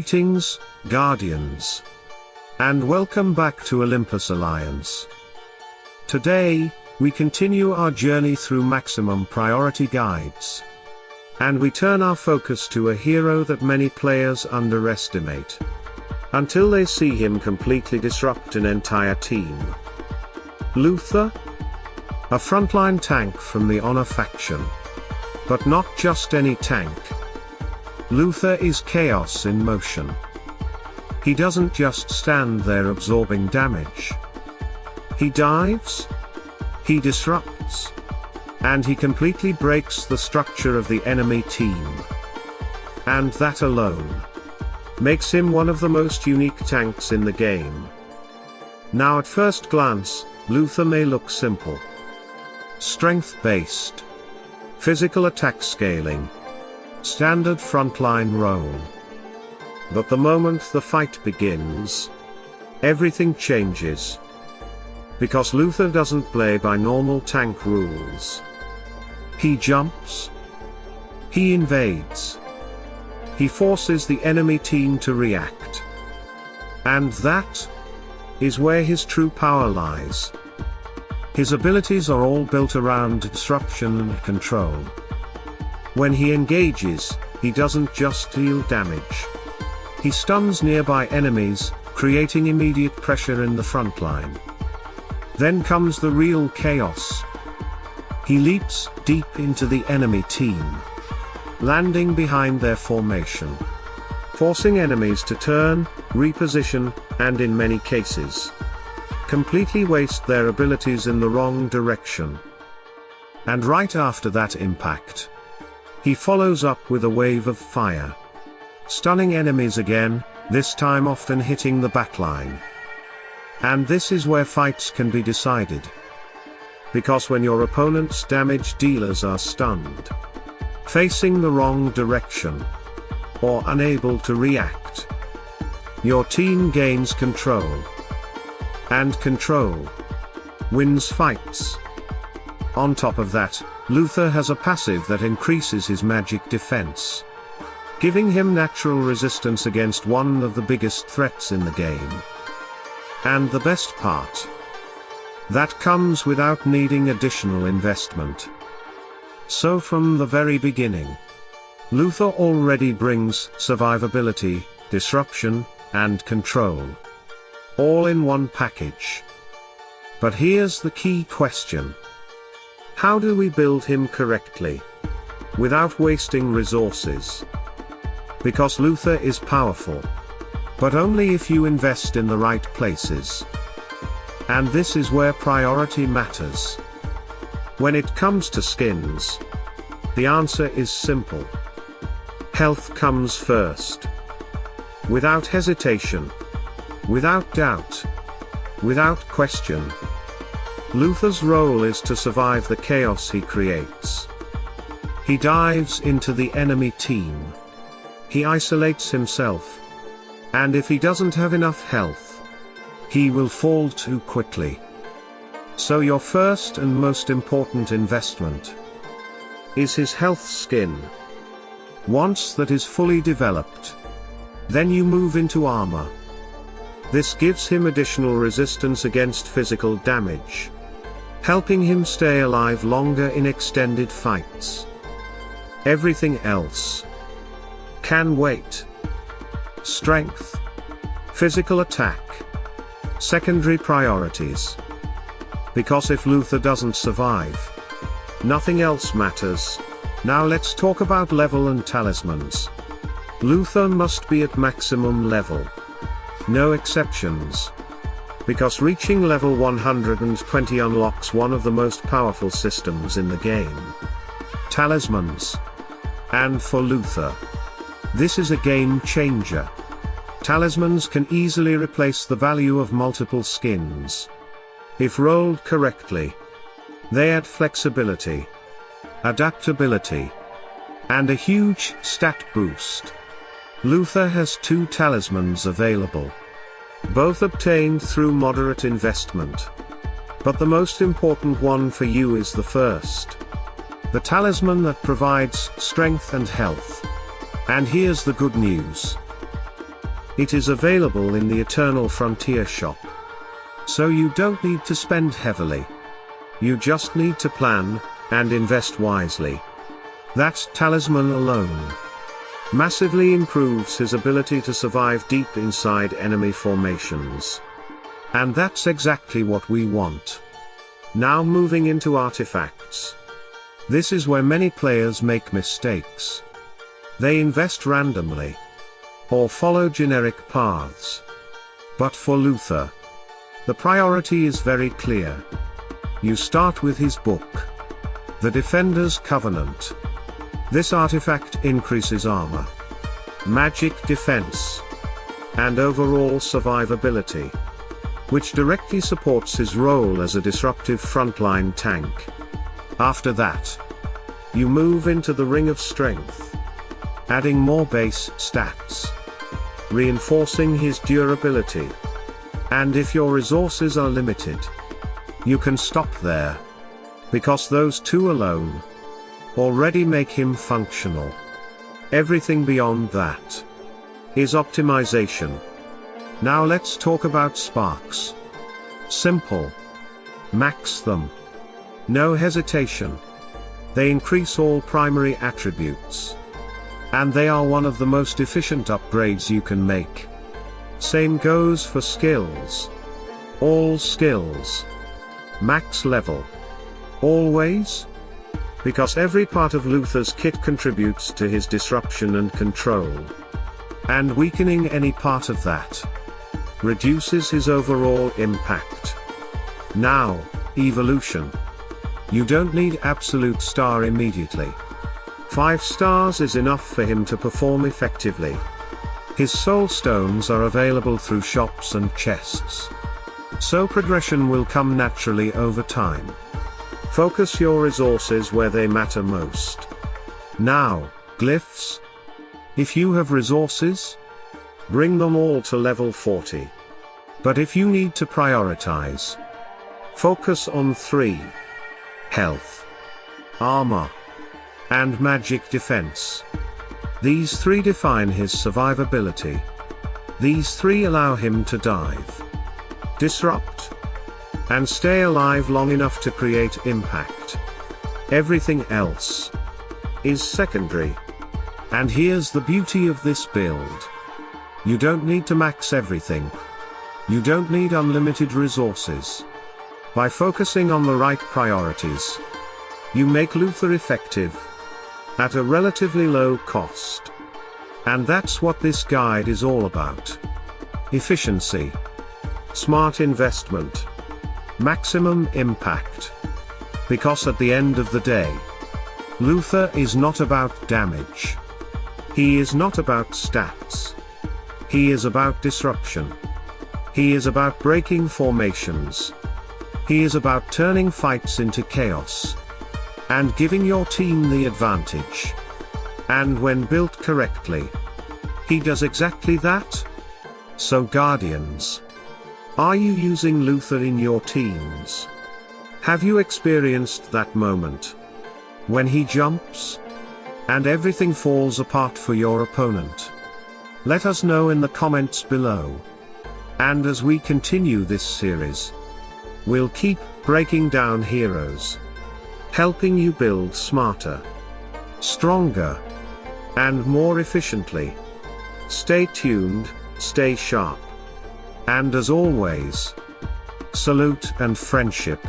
Greetings, Guardians. And welcome back to Olympus Alliance. Today, we continue our journey through maximum priority guides. And we turn our focus to a hero that many players underestimate. Until they see him completely disrupt an entire team. Luther? A frontline tank from the Honor faction. But not just any tank. Luther is chaos in motion. He doesn't just stand there absorbing damage. He dives. He disrupts. And he completely breaks the structure of the enemy team. And that alone makes him one of the most unique tanks in the game. Now at first glance, Luther may look simple. Strength-based. Physical attack scaling. Standard frontline role. But the moment the fight begins, everything changes. Because Luther doesn't play by normal tank rules. He jumps. He invades. He forces the enemy team to react. And that is where his true power lies. His abilities are all built around disruption and control. When he engages, he doesn't just deal damage. He stuns nearby enemies, creating immediate pressure in the front line. Then comes the real chaos. He leaps deep into the enemy team, landing behind their formation, forcing enemies to turn, reposition, and in many cases, completely waste their abilities in the wrong direction. And right after that impact, he follows up with a wave of fire, stunning enemies again, this time often hitting the backline. And this is where fights can be decided. Because when your opponent's damage dealers are stunned, facing the wrong direction, or unable to react, your team gains control. And control wins fights. On top of that, Luther has a passive that increases his magic defense, giving him natural resistance against one of the biggest threats in the game. And the best part, that comes without needing additional investment. So from the very beginning, Luther already brings survivability, disruption, and control, all in one package. But here's the key question. How do we build him correctly, without wasting resources? Because Luther is powerful, but only if you invest in the right places. And this is where priority matters. When it comes to skins, the answer is simple. Health comes first. Without hesitation. Without doubt. Without question. Luther's role is to survive the chaos he creates. He dives into the enemy team. He isolates himself. And if he doesn't have enough health, he will fall too quickly. So your first and most important investment is his health skin. Once that is fully developed, then you move into armor. This gives him additional resistance against physical damage, helping him stay alive longer in extended fights. Everything else can wait. Strength, physical attack, secondary priorities. Because if Luther doesn't survive, nothing else matters. Now let's talk about level and talismans. Luther must be at maximum level. No exceptions. Because reaching level 120 unlocks one of the most powerful systems in the game. Talismans. And for Luther, this is a game changer. Talismans can easily replace the value of multiple skins. If rolled correctly, they add flexibility, adaptability, and a huge stat boost. Luther has 2 talismans available, both obtained through moderate investment. But the most important one for you is the first. The talisman that provides strength and health. And here's the good news. It is available in the Eternal Frontier shop. So you don't need to spend heavily. You just need to plan, and invest wisely. That talisman alone massively improves his ability to survive deep inside enemy formations. And that's exactly what we want. Now moving into artifacts. This is where many players make mistakes. They invest randomly, or follow generic paths. But for Luther, the priority is very clear. You start with his book, The Defender's Covenant. This artifact increases armor, magic defense, and overall survivability, which directly supports his role as a disruptive frontline tank. After that, you move into the Ring of Strength, adding more base stats, reinforcing his durability. And if your resources are limited, you can stop there, because those two alone already make him functional. Everything beyond that is optimization. Now let's talk about sparks. Simple. Max them. No hesitation. They increase all primary attributes. And they are one of the most efficient upgrades you can make. Same goes for skills. All skills. Max level. Always? Because every part of Luther's kit contributes to his disruption and control. And weakening any part of that reduces his overall impact. Now, evolution. You don't need absolute star immediately. 5 stars is enough for him to perform effectively. His soul stones are available through shops and chests. So progression will come naturally over time. Focus your resources where they matter most. Now, glyphs. If you have resources, bring them all to level 40. But if you need to prioritize, focus on 3. Health, armor, and magic defense. These 3 define his survivability. These 3 allow him to dive, disrupt, and stay alive long enough to create impact. Everything else is secondary. And here's the beauty of this build. You don't need to max everything. You don't need unlimited resources. By focusing on the right priorities, you make Luther effective at a relatively low cost. And that's what this guide is all about. Efficiency, smart investment, maximum impact. Because at the end of the day, Luther is not about damage. He is not about stats. He is about disruption. He is about breaking formations. He is about turning fights into chaos and giving your team the advantage. And when built correctly, he does exactly that. So Guardians, are you using Luther in your teams? Have you experienced that moment when he jumps and everything falls apart for your opponent? Let us know in the comments below. And as we continue this series, we'll keep breaking down heroes, helping you build smarter, stronger, and more efficiently. Stay tuned, stay sharp. And as always, salute and friendship.